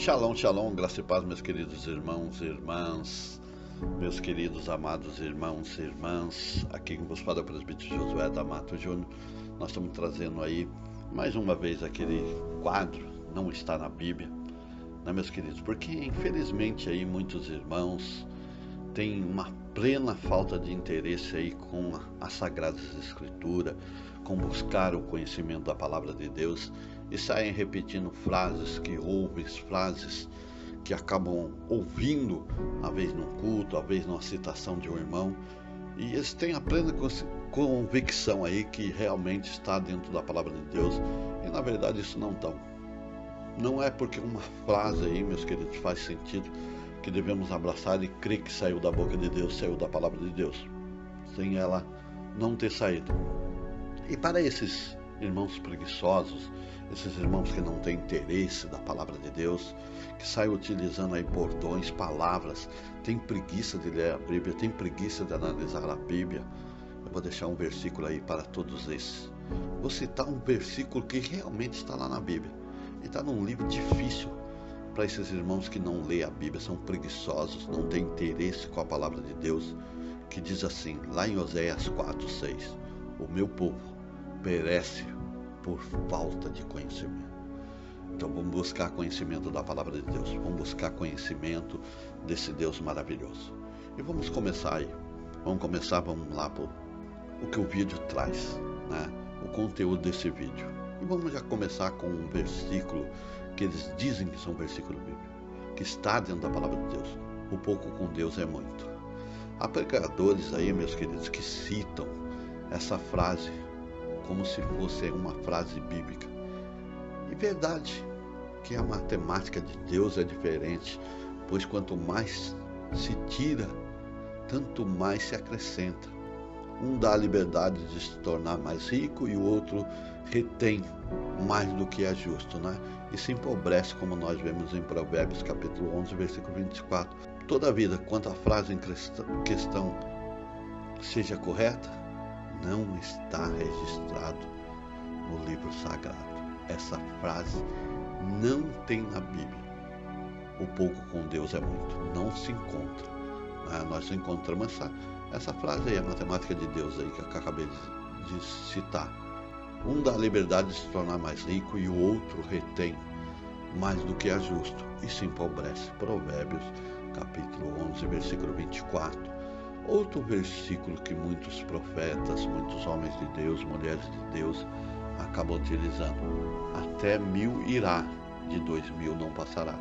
Shalom, shalom, graça e paz, meus queridos irmãos e irmãs, meus queridos amados irmãos e irmãs. Aqui com vos fala o presbítero Josué da Mato Júnior. Nós estamos trazendo aí mais uma vez aquele quadro, não está na Bíblia, né, meus queridos? Porque infelizmente aí muitos irmãos têm uma plena falta de interesse aí com as Sagradas Escrituras, com buscar o conhecimento da Palavra de Deus, e saem repetindo frases que ouvem, frases que acabam ouvindo, às vezes num culto, às vezes numa citação de um irmão, e eles têm a plena convicção aí que realmente está dentro da Palavra de Deus, e na verdade isso não está. Não é porque uma frase aí, meus queridos, faz sentido que devemos abraçar e crer que saiu da boca de Deus, saiu da Palavra de Deus, sem ela não ter saído. E para esses irmãos preguiçosos, esses irmãos que não têm interesse da Palavra de Deus, que saem utilizando aí bordões, palavras, tem preguiça de ler a Bíblia, tem preguiça de analisar a Bíblia, eu vou deixar um versículo aí para todos esses. Vou citar um versículo que realmente está lá na Bíblia, e está num livro difícil para esses irmãos que não lêem a Bíblia, são preguiçosos, não têm interesse com a Palavra de Deus, que diz assim, lá em Oséias 4:6, o meu povo perece por falta de conhecimento. Então vamos buscar conhecimento da Palavra de Deus, vamos buscar conhecimento desse Deus maravilhoso. E vamos começar aí, vamos lá para o que o vídeo traz, né? O conteúdo desse vídeo. E vamos já começar com um versículo que eles dizem que são versículo bíblico, que está dentro da Palavra de Deus. O pouco com Deus é muito. Há pregadores aí, meus queridos, que citam essa frase como se fosse uma frase bíblica. E verdade que a matemática de Deus é diferente, pois quanto mais se tira, tanto mais se acrescenta. Um dá a liberdade de se tornar mais rico e o outro retém mais do que é justo, né? E se empobrece, como nós vemos em Provérbios capítulo 11, versículo 24. Todavia, quanto a frase em questão seja correta, não está registrado no livro sagrado. Essa frase não tem na Bíblia. O pouco com Deus é muito. Não se encontra. Nós encontramos essa frase aí, a matemática de Deus aí que eu acabei de citar. Um dá a liberdade de se tornar mais rico e o outro retém mais do que é justo e se empobrece. Provérbios capítulo 11, versículo 24. Outro versículo que muitos profetas, muitos homens de Deus, mulheres de Deus acabam utilizando. Até 1000 irá, de 2000 não passará.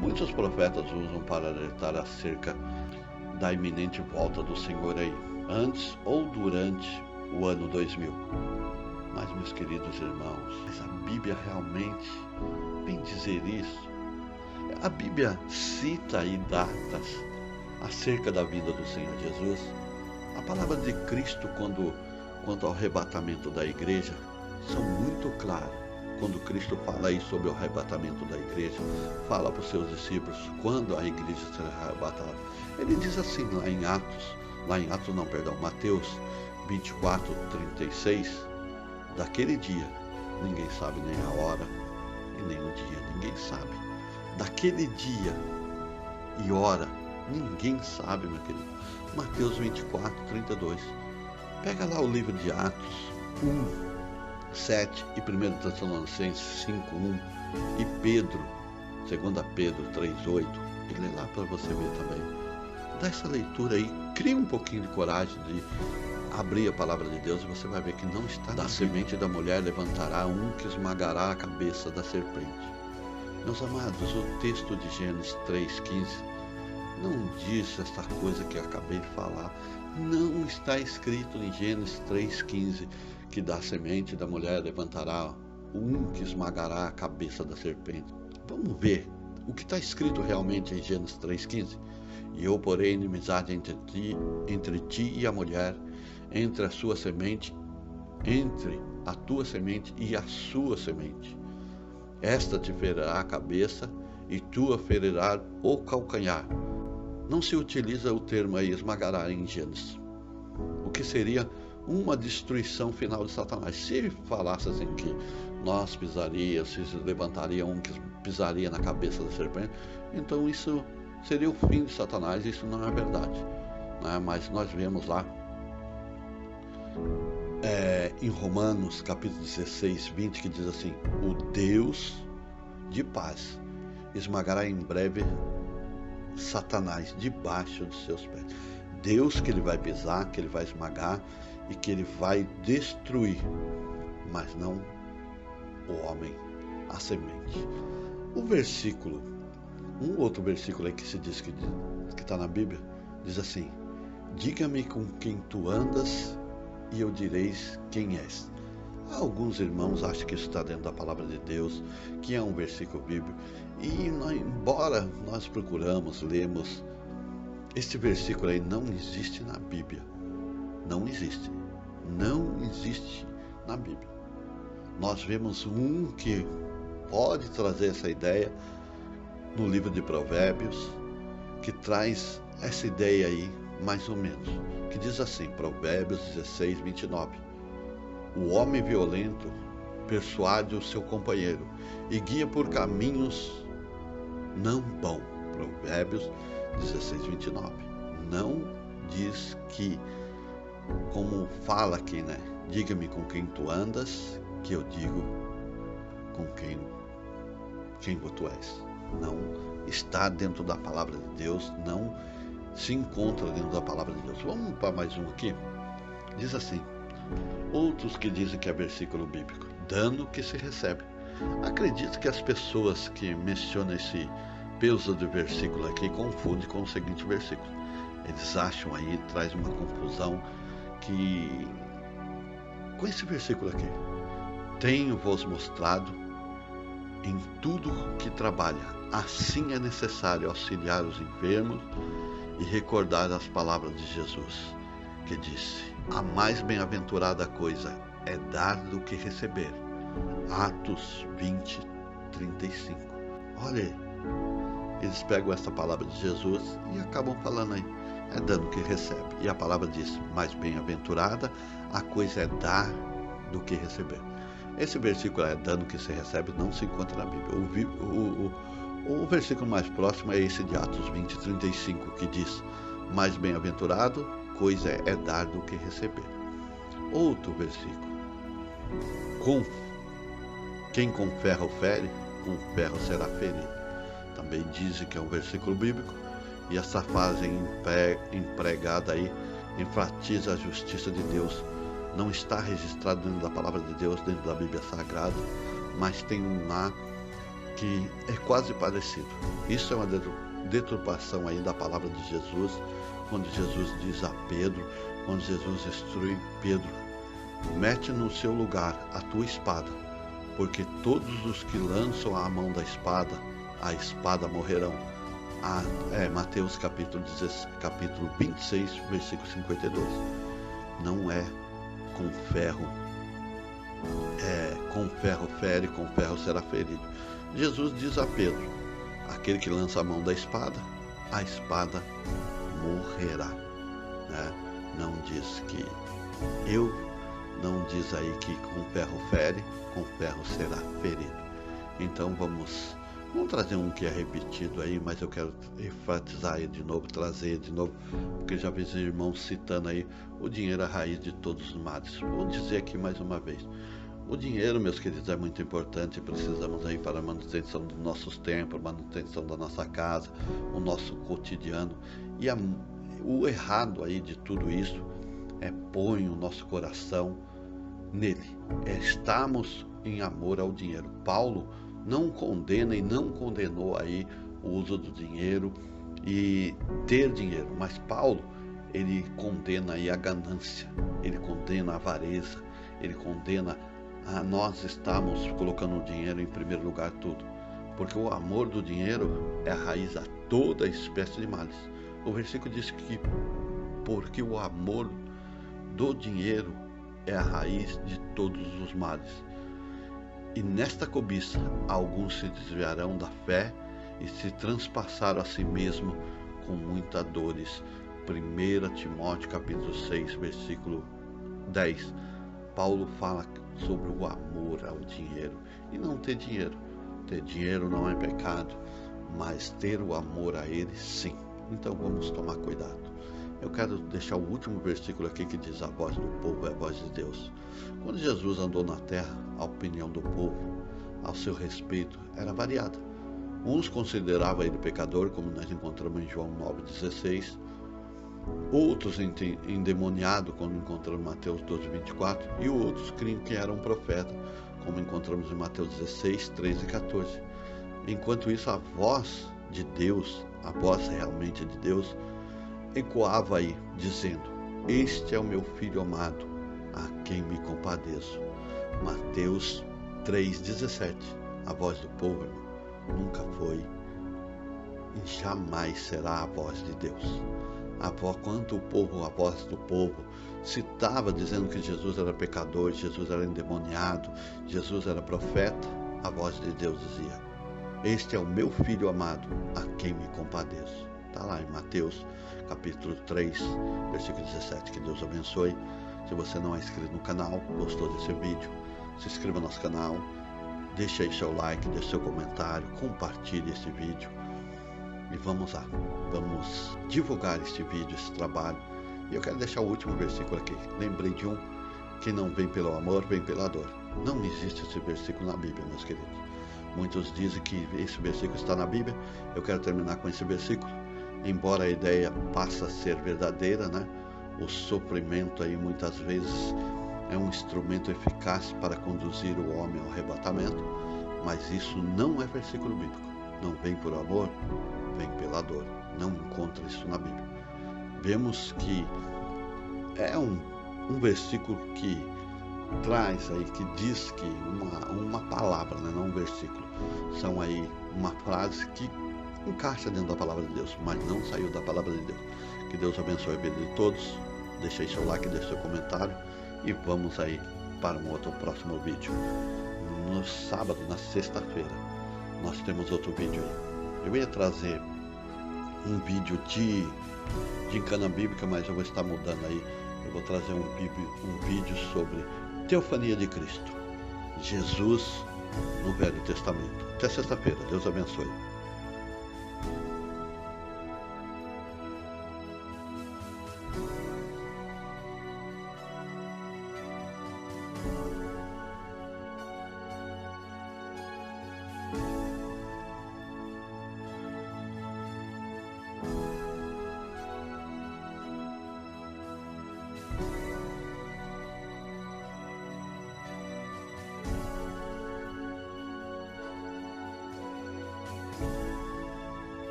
Muitos profetas usam para alertar acerca da iminente volta do Senhor aí, antes ou durante o ano 2000. Mas, meus queridos irmãos, a Bíblia realmente vem dizer isso? A Bíblia cita aí datas acerca da vinda do Senhor Jesus. A palavra de Cristo quanto ao arrebatamento da igreja são muito claras. Quando Cristo fala aí sobre o arrebatamento da igreja, fala para os seus discípulos quando a igreja será arrebatada. Ele diz assim Mateus 24:36, daquele dia ninguém sabe nem a hora e nem o dia, ninguém sabe. Daquele dia e hora ninguém sabe, meu querido. Mateus 24:32. Pega lá o livro de Atos 1:7 e 1 Tessalonicenses 5:1 e Pedro, 2 Pedro 3:8, e lê lá para você ver também. Dá essa leitura aí, cria um pouquinho de coragem de abrir a palavra de Deus e você vai ver que não está. Da semente da mulher levantará um que esmagará a cabeça da serpente. Meus amados, o texto de Gênesis 3:15 não diz essa coisa que eu acabei de falar. Não está escrito em Gênesis 3:15 que da semente da mulher levantará um que esmagará a cabeça da serpente. Vamos ver o que está escrito realmente em Gênesis 3:15. E eu porei inimizade entre ti e a mulher, entre a tua semente e a sua semente. Esta te ferirá a cabeça e tu a ferirás o calcanhar. Não se utiliza o termo aí, esmagará, em Gênesis, o que seria uma destruição final de Satanás. Se falasse assim que nós pisaríamos, se levantaria um que pisaria na cabeça da serpente. Então isso seria o fim de Satanás. Isso não é verdade, né? Mas nós vemos lá em Romanos capítulo 16, 20, que diz assim: o Deus de paz esmagará em breve Satanás debaixo dos seus pés. Deus que ele vai pisar, que ele vai esmagar e que ele vai destruir, mas não o homem, a semente. O versículo, um outro versículo aí que se diz que está na Bíblia, diz assim: diga-me com quem tu andas e eu direis quem és. Alguns irmãos acham que isso está dentro da palavra de Deus, que é um versículo bíblico, e embora nós procuramos, lemos, este versículo aí não existe na Bíblia. Não existe. Não existe na Bíblia. Nós vemos um que pode trazer essa ideia no livro de Provérbios, que traz essa ideia aí, mais ou menos, que diz assim, Provérbios 16, 29. O homem violento persuade o seu companheiro e guia por caminhos não bons. Provérbios 16, 29. Não diz que, como fala aqui, né? Diga-me com quem tu andas, que eu digo com quem tu és. Não está dentro da palavra de Deus, não se encontra dentro da palavra de Deus. Vamos para mais um aqui. Diz assim: outros que dizem que é versículo bíblico, dano que se recebe. Acredito que as pessoas que mencionam esse peso do versículo aqui confundem com o seguinte versículo. Eles acham aí, traz uma confusão que com esse versículo aqui: tenho-vos mostrado em tudo que trabalha, assim é necessário auxiliar os enfermos e recordar as palavras de Jesus, que disse: a mais bem-aventurada coisa é dar do que receber. Atos 20, 35. Olha, eles pegam essa palavra de Jesus e acabam falando aí, é dando que recebe. E a palavra diz: mais bem-aventurada a coisa é dar do que receber. Esse versículo é dando que se recebe, não se encontra na Bíblia. O versículo mais próximo é esse de Atos 20, 35, que diz: mais bem-aventurado coisa é dar do que receber. Outro versículo: quem com ferro fere, com ferro será ferido. Também dizem que é um versículo bíblico, e essa frase empregada aí enfatiza a justiça de Deus. Não está registrado dentro da palavra de Deus, dentro da Bíblia Sagrada, mas tem um lá que é quase parecido. Isso é uma deturpação aí da palavra de Jesus, quando Jesus diz a Pedro, quando Jesus instrui Pedro: mete no seu lugar a tua espada, porque todos os que lançam a mão da espada, a espada morrerão. Mateus capítulo 26, versículo 52. Não é com ferro, com ferro fere, com ferro será ferido. Jesus diz a Pedro: aquele que lança a mão da espada, a espada morrerá, né? Não diz que não diz aí que com ferro fere, com ferro será ferido. Então vamos trazer um que é repetido aí, mas eu quero enfatizar aí de novo, trazer de novo, porque já vi os irmãos citando aí: o dinheiro é a raiz de todos os males. Vou dizer aqui mais uma vez: o dinheiro, meus queridos, é muito importante. Precisamos aí para a manutenção dos nossos templos, manutenção da nossa casa, o nosso cotidiano. E o errado aí de tudo isso é pôr o nosso coração nele. Estamos em amor ao dinheiro. Paulo não condena e não condenou aí o uso do dinheiro e ter dinheiro, mas Paulo, ele condena aí a ganância, ele condena a avareza, ele condena a nós estamos colocando o dinheiro em primeiro lugar tudo, porque o amor do dinheiro é a raiz a toda espécie de males. O versículo diz que porque o amor do dinheiro é a raiz de todos os males. E nesta cobiça, alguns se desviarão da fé e se transpassaram a si mesmo com muitas dores. 1 Timóteo capítulo 6, versículo 10. Paulo fala sobre o amor ao dinheiro e não ter dinheiro. Ter dinheiro não é pecado, mas ter o amor a Ele, sim. Então vamos tomar cuidado. Eu quero deixar o último versículo aqui que diz: a voz do povo é a voz de Deus. Quando Jesus andou na terra, a opinião do povo ao seu respeito era variada. Uns consideravam ele pecador, como nós encontramos em João 9,16. Outros endemoniado, como encontramos em Mateus 12,24. E outros criam que era um profeta, como encontramos em Mateus 16, 13 e 14. Enquanto isso, a voz de Deus, a voz realmente de Deus, ecoava aí, dizendo: este é o meu filho amado, a quem me compadeço. Mateus 3,17. A voz do povo, irmão, nunca foi e jamais será a voz de Deus. Quando a voz do povo citava dizendo que Jesus era pecador, Jesus era endemoniado, Jesus era profeta, a voz de Deus dizia: este é o meu filho amado, a quem me compadeço. Está lá em Mateus capítulo 3, versículo 17. Que Deus abençoe. Se você não é inscrito no canal, gostou desse vídeo, se inscreva no nosso canal, deixe aí seu like, deixe seu comentário, compartilhe esse vídeo. E vamos lá, vamos divulgar este vídeo, esse trabalho. E eu quero deixar o último versículo aqui. Lembrei de um: quem não vem pelo amor, vem pela dor. Não existe esse versículo na Bíblia, meus queridos. Muitos dizem que esse versículo está na Bíblia. Eu quero terminar com esse versículo. Embora a ideia passe a ser verdadeira, né? O sofrimento aí muitas vezes é um instrumento eficaz para conduzir o homem ao arrebatamento, mas isso não é versículo bíblico. Não vem por amor, vem pela dor. Não encontra isso na Bíblia. Vemos que é um versículo que traz aí, que diz que uma palavra, né? Não um versículo. São aí uma frase que encaixa dentro da palavra de Deus, mas não saiu da palavra de Deus. Que Deus abençoe a vida de todos. Deixe aí seu like, deixe seu comentário e vamos aí para um outro próximo vídeo. No sábado, na sexta-feira, nós temos outro vídeo aí. Eu ia trazer um vídeo de encana bíblica, mas eu vou estar mudando aí. Eu vou trazer um vídeo sobre teofania de Cristo, Jesus no Velho Testamento. Até sexta-feira. Deus abençoe.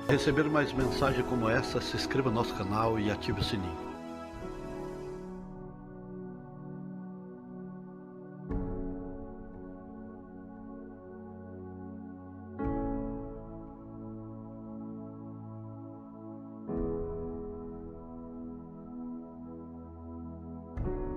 Receber mais mensagens como essa, se inscreva no nosso canal e ative o sininho.